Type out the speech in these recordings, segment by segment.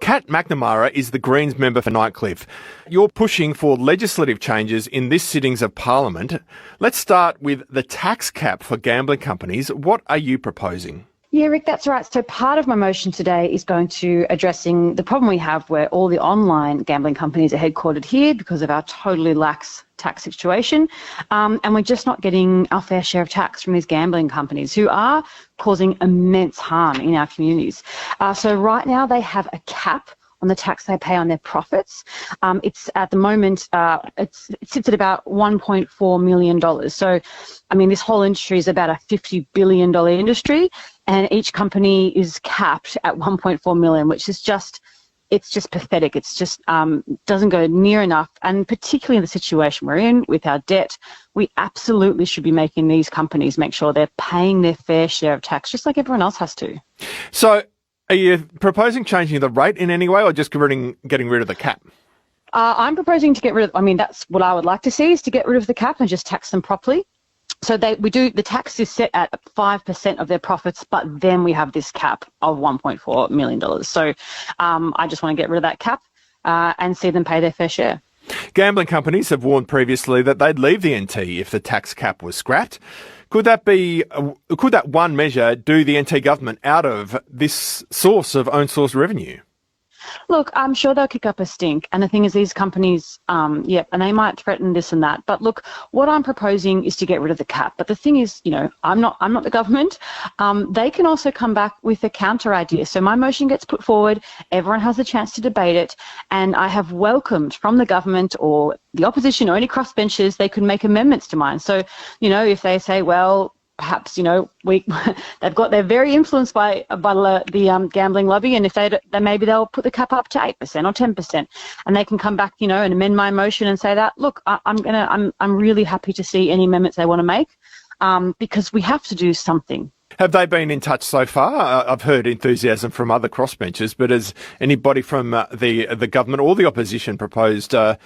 Kat McNamara is the Greens member for Nightcliff. You're pushing for legislative changes in this sittings of Parliament. Let's start with the tax cap for gambling companies. What are you proposing? Yeah, Rick, that's right. So part of my motion today is going to addressing the problem we have where all the online gambling companies are headquartered here because of our totally lax tax situation. And we're just not getting our fair share of tax from these gambling companies who are causing immense harm in our communities. So right now they have a cap on the tax they pay on their profits. It's at the moment, it sits at about $1.4 million. So, I mean, this whole industry is about a $50 billion industry, and each company is capped at 1.4 million, which is just, it's just pathetic. It's just doesn't go near enough. And particularly in the situation we're in with our debt, we absolutely should be making these companies make sure they're paying their fair share of tax, just like everyone else has to. So are you proposing changing the rate in any way or just getting rid of the cap? I'm proposing to get rid of, I mean, that's what I would like to see, is to get rid of the cap and just tax them properly. So the tax is set at 5% of their profits, but then we have this cap of $1.4 million. So I just want to get rid of that cap and see them pay their fair share. Gambling companies have warned previously that they'd leave the NT if the tax cap was scrapped. Could that one measure do the NT government out of this source of own source revenue? Look, I'm sure they'll kick up a stink. And the thing is, these companies, and they might threaten this and that. But look, what I'm proposing is to get rid of the cap. But the thing is, I'm not the government. They can also come back with a counter idea. So my motion gets put forward. Everyone has a chance to debate it. And I have welcomed from the government or the opposition or any crossbenchers, they could make amendments to mine. So, if they say, well, perhaps, they've got, they're very influenced by the gambling lobby, and if they maybe they'll put the cap up to 8% or 10%, and they can come back, and amend my motion and say that, look, I'm really happy to see any amendments they want to make, because we have to do something. Have they been in touch so far? I've heard enthusiasm from other crossbenchers, but has anybody from the government or the opposition proposed a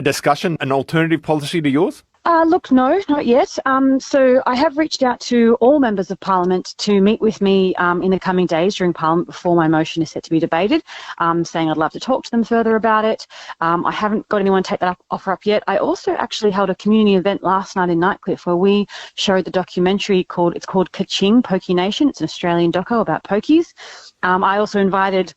discussion, an alternative policy to yours? Look, no, not yet. So I have reached out to all members of Parliament to meet with me in the coming days during Parliament before my motion is set to be debated, saying I'd love to talk to them further about it. I haven't got anyone take that offer up yet. I also actually held a community event last night in Nightcliff where we showed the documentary called Kaching, Pokey Nation. It's an Australian doco about pokies. I also invited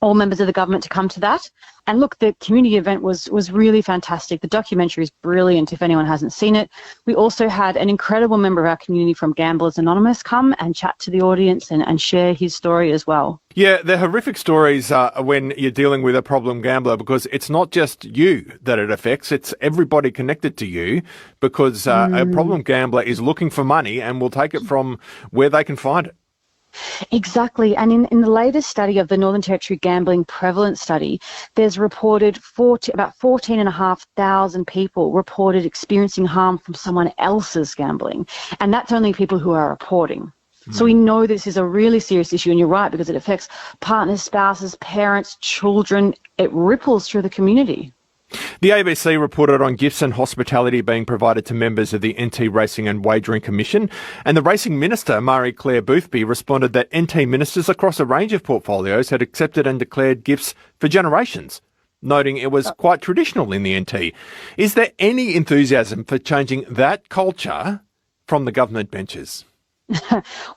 all members of the government to come to that. And look, the community event was really fantastic. The documentary is brilliant if anyone hasn't seen it. We also had an incredible member of our community from Gamblers Anonymous come and chat to the audience and share his story as well. Yeah, they're horrific stories when you're dealing with a problem gambler, because it's not just you that it affects, it's everybody connected to you, because a problem gambler is looking for money and will take it from where they can find it. Exactly. And in the latest study of the Northern Territory Gambling Prevalence Study, there's reported about 14,500 people reported experiencing harm from someone else's gambling. And that's only people who are reporting. So we know this is a really serious issue, and you're right, because it affects partners, spouses, parents, children. It ripples through the community. The ABC reported on gifts and hospitality being provided to members of the NT Racing and Wagering Commission, and the Racing Minister, Marie-Claire Boothby, responded that NT ministers across a range of portfolios had accepted and declared gifts for generations, noting it was quite traditional in the NT. Is there any enthusiasm for changing that culture from the government benches?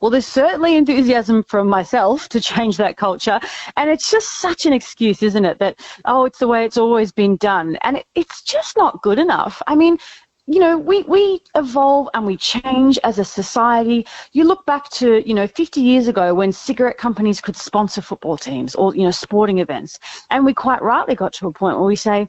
Well, there's certainly enthusiasm from myself to change that culture. And it's just such an excuse, isn't it? That, it's the way it's always been done. And it's just not good enough. I mean, we evolve and we change as a society. You look back to, 50 years ago when cigarette companies could sponsor football teams or, sporting events. And we quite rightly got to a point where we say,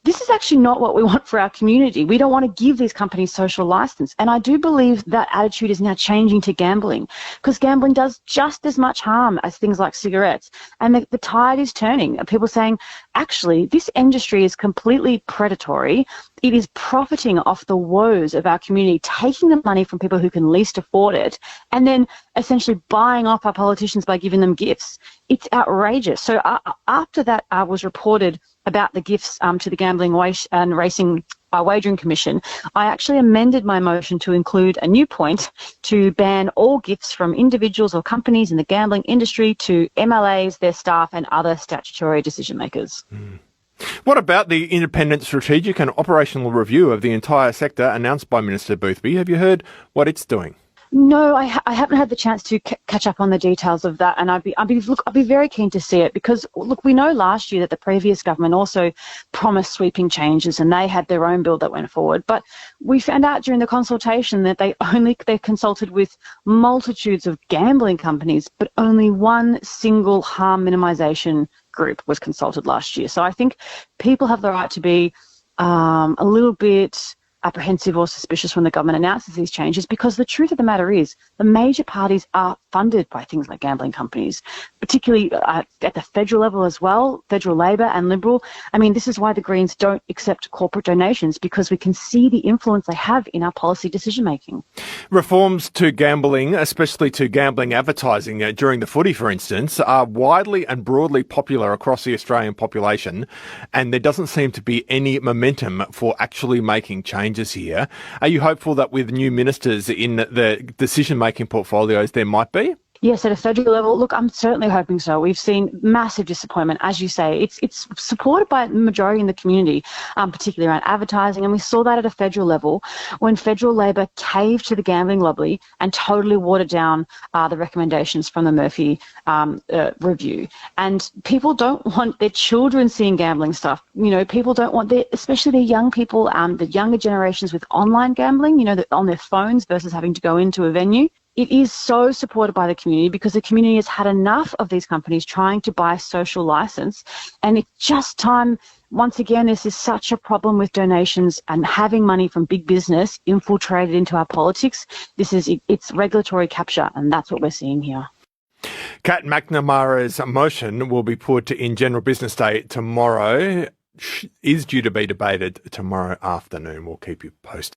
this is actually not what we want for our community. We don't want to give these companies social license. And I do believe that attitude is now changing to gambling, because gambling does just as much harm as things like cigarettes. And the tide is turning. People saying, actually, this industry is completely predatory. it is profiting off the woes of our community, taking the money from people who can least afford it, and then essentially buying off our politicians by giving them gifts. It's outrageous. So after that was reported about the gifts to the Gambling and Racing Wagering Commission, I actually amended my motion to include a new point to ban all gifts from individuals or companies in the gambling industry to MLAs, their staff, and other statutory decision makers. What about the independent strategic and operational review of the entire sector announced by Minister Boothby? Have you heard what it's doing? No, I haven't had the chance to catch up on the details of that, and I'd be very keen to see it because, look, we know last year that the previous government also promised sweeping changes, and they had their own bill that went forward. But we found out during the consultation that they consulted with multitudes of gambling companies, but only one single harm minimisation group was consulted last year. So I think people have the right to be a little bit apprehensive or suspicious when the government announces these changes, because the truth of the matter is the major parties are funded by things like gambling companies, particularly at the federal level as well, federal Labor and Liberal. I mean, this is why the Greens don't accept corporate donations, because we can see the influence they have in our policy decision making. Reforms to gambling, especially to gambling advertising during the footy, for instance, are widely and broadly popular across the Australian population, and there doesn't seem to be any momentum for actually making changes here. Are you hopeful that with new ministers in the decision-making portfolios there might be? Yes, at a federal level, look, I'm certainly hoping so. We've seen massive disappointment, as you say. It's supported by the majority in the community, particularly around advertising, and we saw that at a federal level when federal Labor caved to the gambling lobby and totally watered down the recommendations from the Murphy review. And people don't want their children seeing gambling stuff. You know, people don't want especially the young people, the younger generations with online gambling, you know, on their phones versus having to go into a venue. It is so supported by the community because the community has had enough of these companies trying to buy social license. And it's just time, once again, this is such a problem with donations and having money from big business infiltrated into our politics. It's regulatory capture, and that's what we're seeing here. Kat McNamara's motion will be put in General Business Day tomorrow. Is due to be debated tomorrow afternoon. We'll keep you posted.